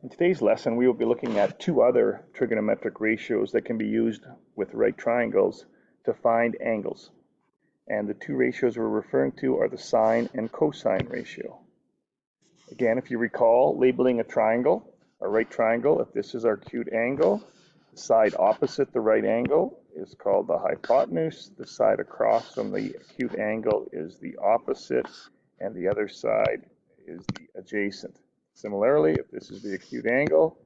In today's lesson, we will be looking at two other trigonometric ratios that can be used with right triangles to find angles. And the two ratios we're referring to are the sine and cosine ratio. Again, if you recall, labeling a triangle, a right triangle, if this is our acute angle, the side opposite the right angle is called the hypotenuse. The side across from the acute angle is the opposite, and the other side is the adjacent. Similarly, if this is the acute angle,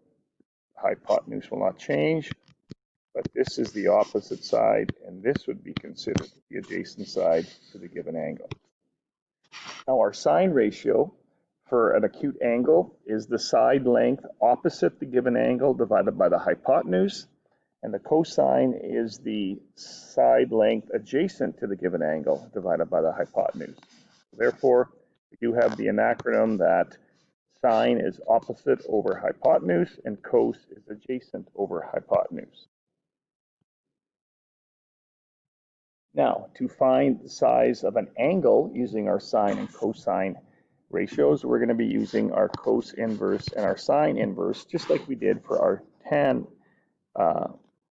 the hypotenuse will not change, but this is the opposite side, and this would be considered the adjacent side to the given angle. Now, our sine ratio for an acute angle is the side length opposite the given angle divided by the hypotenuse, and the cosine is the side length adjacent to the given angle divided by the hypotenuse. Therefore, we do have the acronym that sine is opposite over hypotenuse and cos is adjacent over hypotenuse. Now, to find the size of an angle using our sine and cosine ratios, we're going to be using our cos inverse and our sine inverse, just like we did for our tan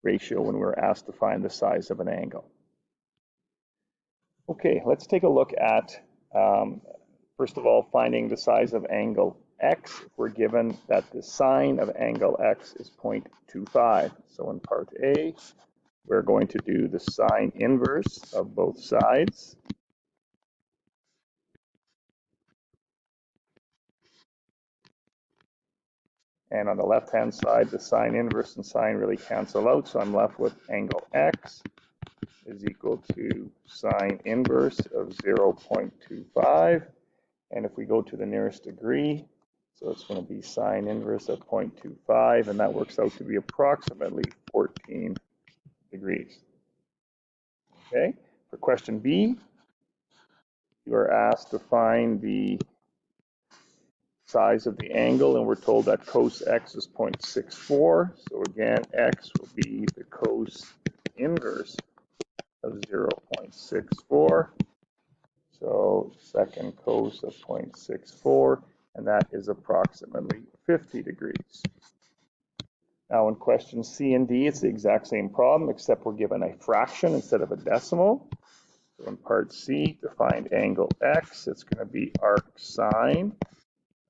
ratio when we were asked to find the size of an angle. Okay, let's take a look at, first of all, finding the size of angle x. We're given that the sine of angle x is 0.25. So in part A, we're going to do the sine inverse of both sides. And on the left-hand side, the sine inverse and sine really cancel out, so I'm left with angle x is equal to sine inverse of 0.25. And if we go to the nearest degree, so it's going to be sine inverse of 0.25, and that works out to be approximately 14 degrees. Okay, for question B, you are asked to find the size of the angle, and we're told that cos x is 0.64. So again, x will be the cos inverse of 0.64. So second cos of 0.64, and that is approximately 50 degrees. Now in question C and D, it's the exact same problem, except we're given a fraction instead of a decimal. So in part C, to find angle x, it's going to be arc sine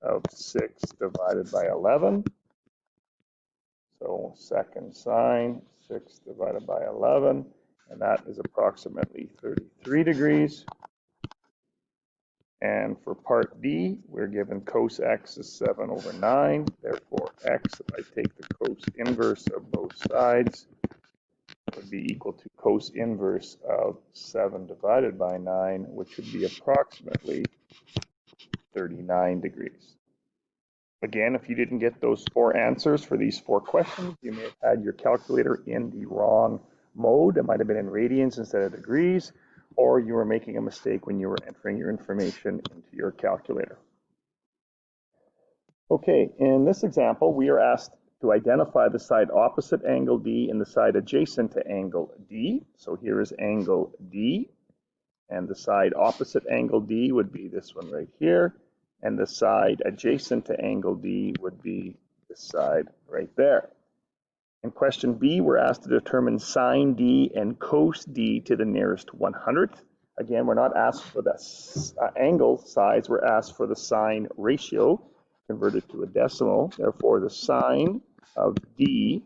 of 6 divided by 11. So second sine, 6 divided by 11, and that is approximately 33 degrees. And for part D, we're given cos x is 7 over 9. Therefore, x, if I take the cos inverse of both sides, would be equal to cos inverse of 7 divided by 9, which would be approximately 39 degrees. Again, if you didn't get those 4 answers for these 4 questions, you may have had your calculator in the wrong mode. It might have been in radians instead of degrees, or you were making a mistake when you were entering your information into your calculator. Okay, in this example, we are asked to identify the side opposite angle D and the side adjacent to angle D. So here is angle D, and the side opposite angle D would be this one right here, and the side adjacent to angle D would be this side right there. In question B, we're asked to determine sine D and cos D to the nearest 100th. Again, we're not asked for the angle size, we're asked for the sine ratio converted to a decimal. Therefore, the sine of D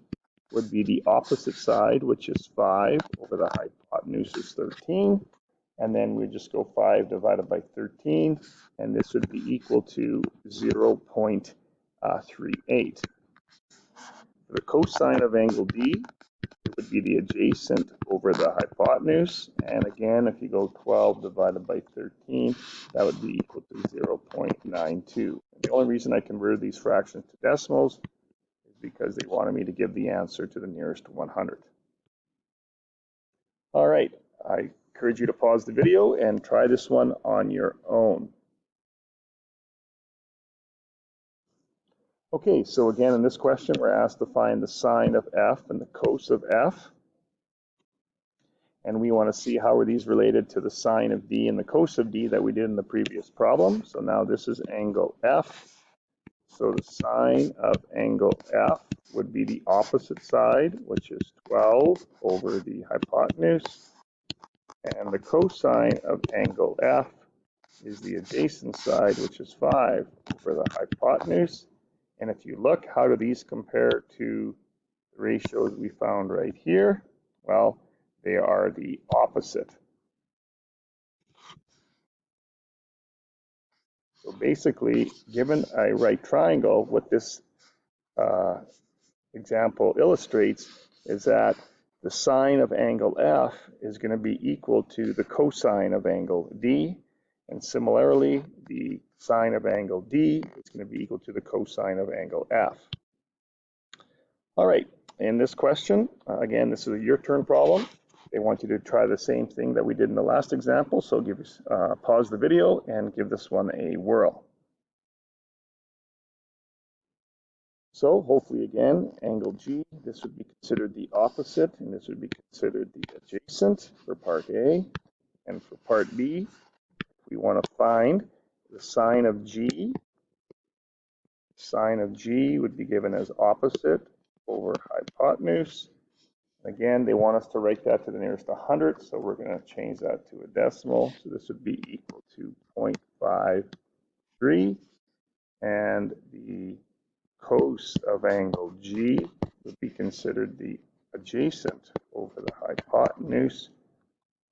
would be the opposite side, which is 5 over the hypotenuse is 13. And then we just go 5 divided by 13, and this would be equal to 0.38. The cosine of angle D would be the adjacent over the hypotenuse. And again, if you go 12 divided by 13, that would be equal to 0.92. And the only reason I converted these fractions to decimals is because they wanted me to give the answer to the nearest 100th. All right, I encourage you to pause the video and try this one on your own. Okay, so again, in this question, we're asked to find the sine of f and the cos of f. And we want to see how are these related to the sine of d and the cos of d that we did in the previous problem. So now this is angle f. So the sine of angle F would be the opposite side, which is 12 over the hypotenuse. And the cosine of angle F is the adjacent side, which is 5 over the hypotenuse. And if you look, how do these compare to the ratios we found right here? Well, they are the opposite. So basically, given a right triangle, what this example illustrates is that the sine of angle F is going to be equal to the cosine of angle D. And similarly, the sine of angle D is going to be equal to the cosine of angle F. All right, in this question, again, this is a your turn problem. They want you to try the same thing that we did in the last example. So pause the video and give this one a whirl. So hopefully again, angle G, this would be considered the opposite, and this would be considered the adjacent for part A. And for part B, we want to find the sine of G. Sine of G would be given as opposite over hypotenuse. Again, they want us to write that to the nearest 100, so we're going to change that to a decimal. So this would be equal to 0.53, and the cos of angle G would be considered the adjacent over the hypotenuse.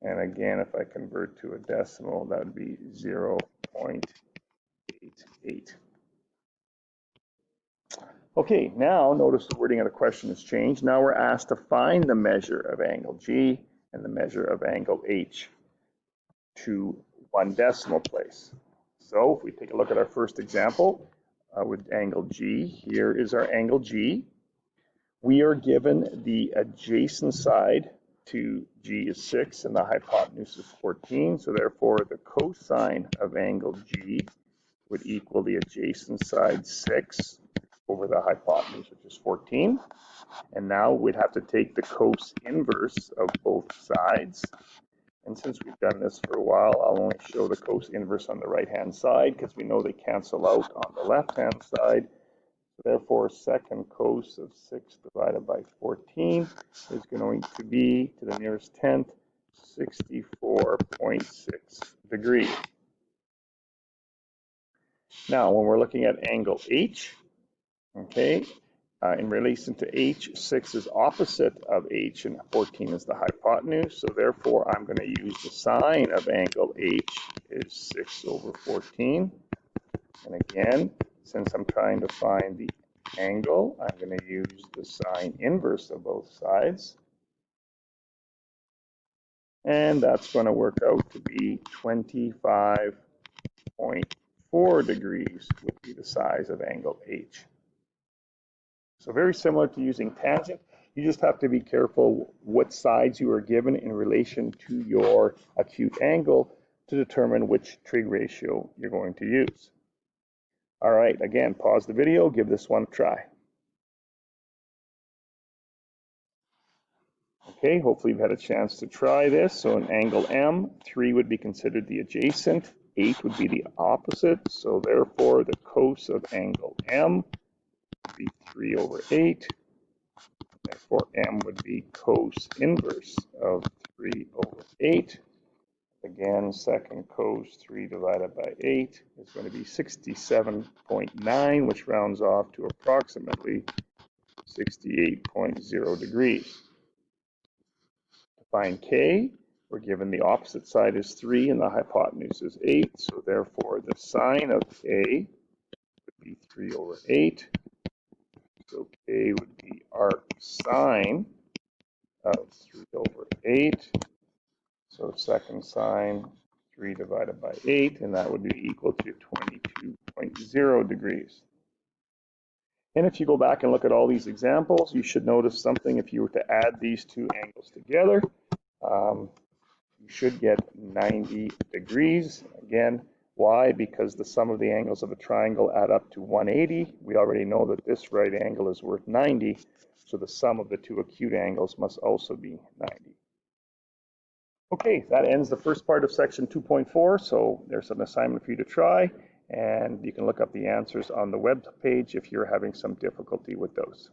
And again, if I convert to a decimal, that would be 0.88. Okay, now notice the wording of the question has changed. Now we're asked to find the measure of angle G and the measure of angle H to 1 decimal place. So if we take a look at our first example with angle G, here is our angle G. We are given the adjacent side to G is 6 and the hypotenuse is 14. So therefore the cosine of angle G would equal the adjacent side 6 over the hypotenuse, which is 14. And now we'd have to take the cos inverse of both sides. And since we've done this for a while, I'll only show the cos inverse on the right-hand side because we know they cancel out on the left-hand side. So therefore, second cos of 6 divided by 14 is going to be, to the nearest tenth, 64.6 degrees. Now, when we're looking at angle H, okay, in relation to H, 6 is opposite of H and 14 is the hypotenuse. So therefore, I'm going to use the sine of angle H is 6 over 14. And again, since I'm trying to find the angle, I'm going to use the sine inverse of both sides. And that's going to work out to be 25.4 degrees would be the size of angle H. So very similar to using tangent, you just have to be careful what sides you are given in relation to your acute angle to determine which trig ratio you're going to use. All right, again, pause the video, give this one a try. Okay, hopefully you've had a chance to try this. So in angle M, 3 would be considered the adjacent, 8 would be the opposite. So therefore, the cos of angle M would be 3 over 8. Therefore, M would be cos inverse of 3 over 8. Again, second cos 3 divided by 8 is going to be 67.9, which rounds off to approximately 68.0 degrees. To find K, we're given the opposite side is 3 and the hypotenuse is 8. So therefore, the sine of K would be 3 over 8. So K would be arc sine of 3 over 8. So second sine 3 divided by 8, and that would be equal to 22.0 degrees. And if you go back and look at all these examples, you should notice something. If you were to add these two angles together, you should get 90 degrees. Again, why? Because the sum of the angles of a triangle add up to 180. We already know that this right angle is worth 90, so the sum of the two acute angles must also be 90. Okay, that ends the first part of section 2.4, so there's an assignment for you to try. And you can look up the answers on the web page if you're having some difficulty with those.